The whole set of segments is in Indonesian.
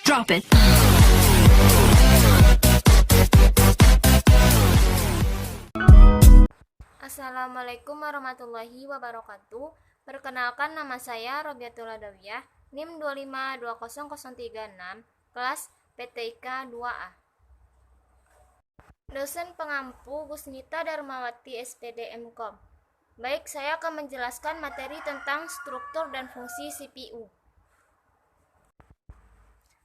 Drop it. Assalamualaikum warahmatullahi wabarakatuh. Perkenalkan, nama saya Robiatul Adawiyah, NIM 2520036, kelas PTIK 2A. Dosen pengampu Gusnita Darmawati SPD MKom. Baik, saya akan menjelaskan materi tentang struktur dan fungsi CPU.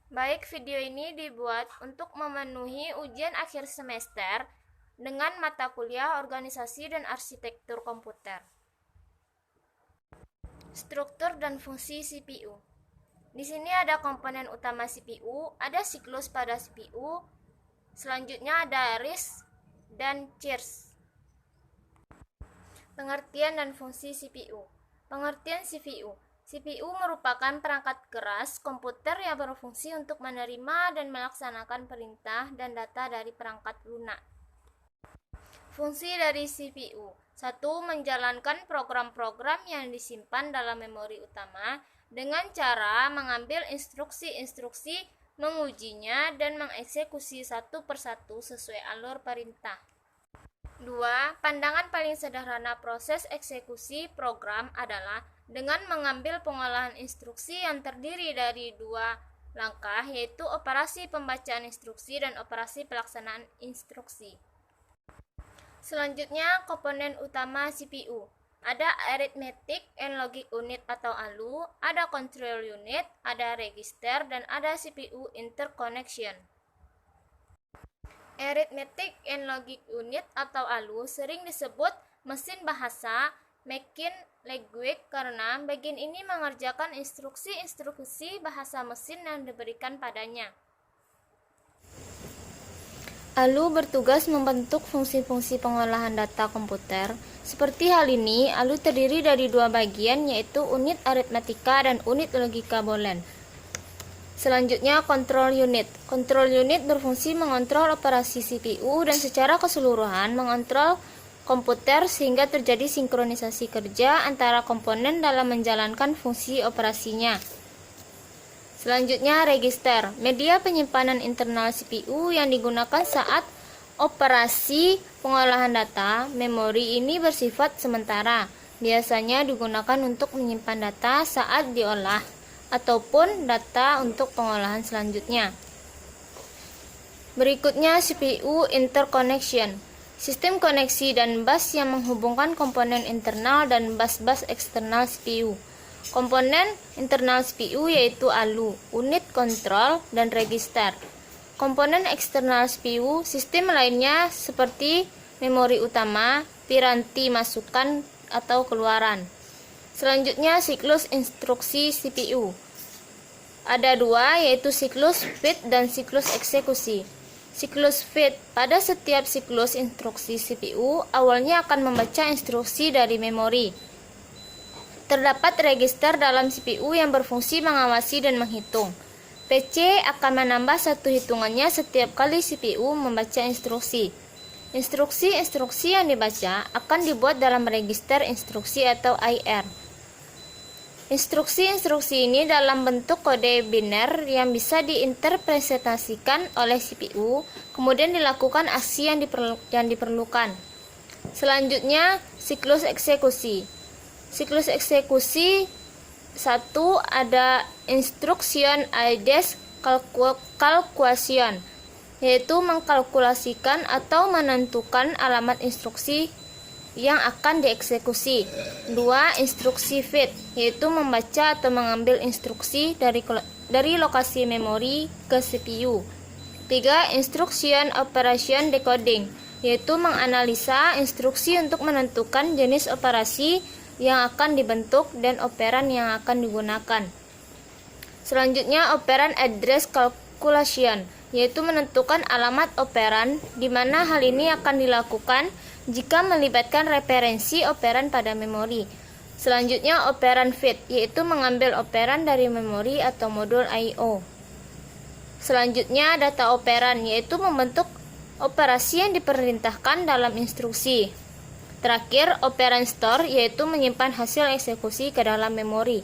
Baik, video ini dibuat untuk memenuhi ujian akhir semester dengan mata kuliah Organisasi dan Arsitektur Komputer. Struktur dan fungsi CPU. Di sini ada komponen utama CPU, ada siklus pada CPU, selanjutnya ada RISC dan CIRS. Pengertian dan fungsi CPU. Pengertian CPU. CPU merupakan perangkat keras komputer yang berfungsi untuk menerima dan melaksanakan perintah dan data dari perangkat lunak. Fungsi dari CPU. 1. Menjalankan program-program yang disimpan dalam memori utama dengan cara mengambil instruksi-instruksi, mengujinya, dan mengeksekusi satu persatu sesuai alur perintah. 2. Pandangan paling sederhana proses eksekusi program adalah dengan mengambil pengolahan instruksi yang terdiri dari dua langkah, yaitu operasi pembacaan instruksi dan operasi pelaksanaan instruksi. Selanjutnya, komponen utama CPU. Ada Arithmetic and Logic Unit atau ALU, ada Control Unit, ada Register, dan ada CPU Interconnection. Arithmetic and Logic Unit atau ALU sering disebut mesin bahasa, machine language, karena bagian ini mengerjakan instruksi-instruksi bahasa mesin yang diberikan padanya. ALU bertugas membentuk fungsi-fungsi pengolahan data komputer. Seperti hal ini, ALU terdiri dari dua bagian, yaitu unit aritmatika dan unit logika boolean. Selanjutnya, control unit. Control unit berfungsi mengontrol operasi CPU dan secara keseluruhan mengontrol komputer sehingga terjadi sinkronisasi kerja antara komponen dalam menjalankan fungsi operasinya. Selanjutnya, register, media penyimpanan internal CPU yang digunakan saat operasi pengolahan data. Memori ini bersifat sementara, biasanya digunakan untuk menyimpan data saat diolah ataupun data untuk pengolahan selanjutnya. Berikutnya, CPU interconnection, sistem koneksi dan bus yang menghubungkan komponen internal dan bus-bus eksternal CPU. Komponen internal CPU yaitu ALU, unit kontrol, dan register. Komponen eksternal CPU, sistem lainnya seperti memori utama, piranti masukan atau keluaran. Selanjutnya, siklus instruksi CPU. Ada dua, yaitu siklus feed dan siklus eksekusi. Siklus feed, pada setiap siklus instruksi CPU, awalnya akan membaca instruksi dari memori. Terdapat register dalam CPU yang berfungsi mengawasi dan menghitung. PC akan menambah satu hitungannya setiap kali CPU membaca instruksi. Instruksi-instruksi yang dibaca akan dibuat dalam register instruksi atau IR. Instruksi-instruksi ini dalam bentuk kode biner yang bisa diinterpretasikan oleh CPU, kemudian dilakukan aksi yang diperlukan. Selanjutnya, siklus eksekusi. Siklus eksekusi 1. Ada instruction aides calculation, yaitu mengkalkulasikan atau menentukan alamat instruksi yang akan dieksekusi. 2. Instruksi feed, yaitu membaca atau mengambil instruksi dari lokasi memori ke CPU. 3. Instruction operation decoding, yaitu menganalisa instruksi untuk menentukan jenis operasi yang akan dibentuk dan operan yang akan digunakan. Selanjutnya, operan address calculation, yaitu menentukan alamat operan, di mana hal ini akan dilakukan jika melibatkan referensi operan pada memori. Selanjutnya, operan feed, yaitu mengambil operan dari memori atau modul I/O. Selanjutnya, data operan, yaitu membentuk operasi yang diperintahkan dalam instruksi. Terakhir, operan store, yaitu menyimpan hasil eksekusi ke dalam memori.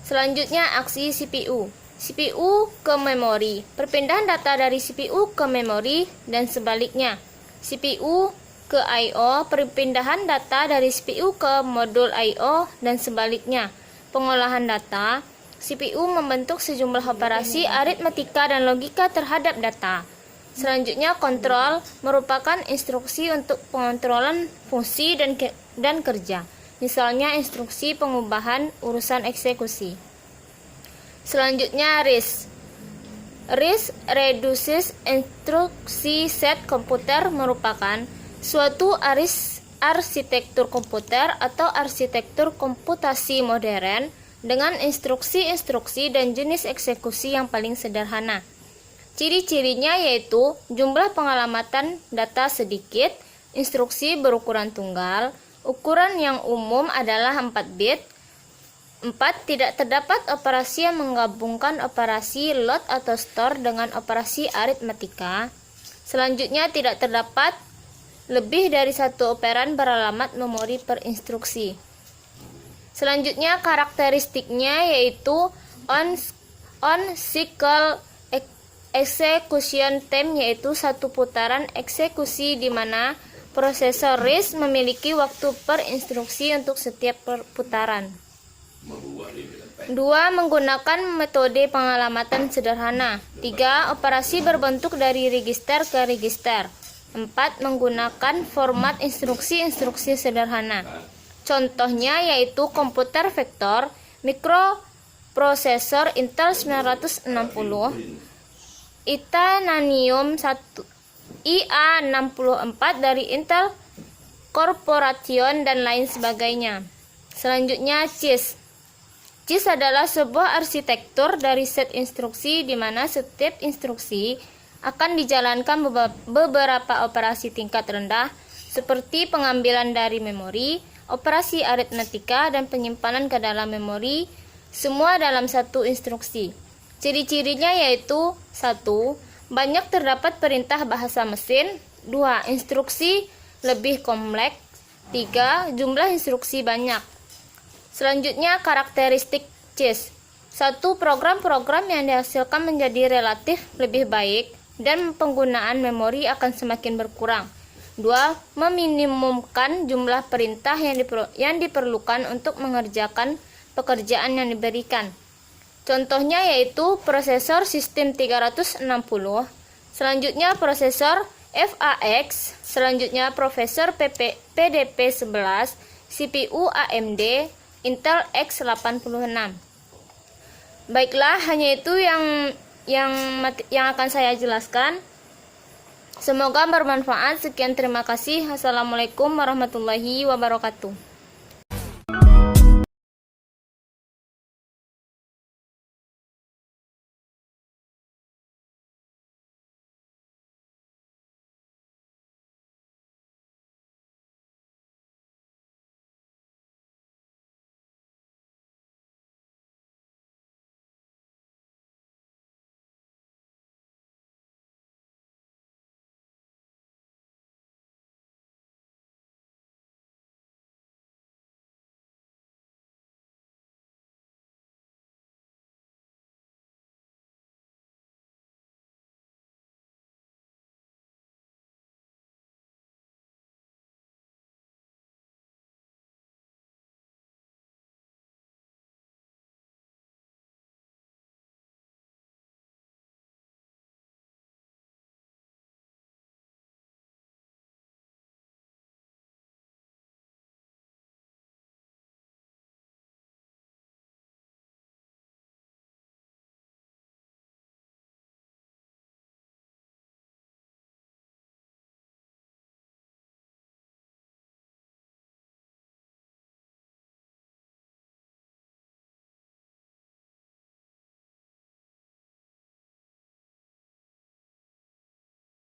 Selanjutnya, aksi CPU. CPU ke memori, perpindahan data dari CPU ke memori dan sebaliknya. CPU ke I/O, perpindahan data dari CPU ke modul I/O dan sebaliknya. Pengolahan data, CPU membentuk sejumlah operasi aritmatika dan logika terhadap data. Selanjutnya, kontrol merupakan instruksi untuk pengontrolan fungsi dan kerja. Misalnya instruksi pengubahan urusan eksekusi. Selanjutnya, RISC. RISC reduces instruksi set komputer merupakan suatu arsitektur komputer atau arsitektur komputasi modern dengan instruksi-instruksi dan jenis eksekusi yang paling sederhana. Ciri-cirinya yaitu jumlah pengalamatan data sedikit, instruksi berukuran tunggal, ukuran yang umum adalah 4 bit. 4. Tidak terdapat operasi yang menggabungkan operasi load atau store dengan operasi aritmatika. Selanjutnya, tidak terdapat lebih dari satu operan beralamat memori per instruksi. Selanjutnya, karakteristiknya yaitu on-cycle execution time, yaitu satu putaran eksekusi di mana prosesor RISC memiliki waktu per instruksi untuk setiap putaran. 2. Menggunakan metode pengalamatan sederhana. 3. Operasi berbentuk dari register ke register. 4. Menggunakan format instruksi-instruksi sederhana. Contohnya yaitu komputer vektor, mikroprosesor Intel 960, Itanium IA64 dari Intel Corporation dan lain sebagainya. Selanjutnya, CISC. CISC adalah sebuah arsitektur dari set instruksi di mana setiap instruksi akan dijalankan beberapa operasi tingkat rendah seperti pengambilan dari memori, operasi aritmatika, dan penyimpanan ke dalam memori, semua dalam satu instruksi. Ciri-cirinya yaitu 1. Banyak terdapat perintah bahasa mesin. 2. Instruksi lebih kompleks. 3. Jumlah instruksi banyak. Selanjutnya, karakteristik CISC. 1. Program-program yang dihasilkan menjadi relatif lebih baik dan penggunaan memori akan semakin berkurang. 2. Meminimumkan jumlah perintah yang diperlukan untuk mengerjakan pekerjaan yang diberikan. Contohnya yaitu prosesor sistem 360, selanjutnya prosesor FAX, selanjutnya prosesor PDP-11, CPU AMD, Intel X86. Baiklah, hanya itu yang akan saya jelaskan. Semoga bermanfaat. Sekian, terima kasih. Assalamualaikum warahmatullahi wabarakatuh.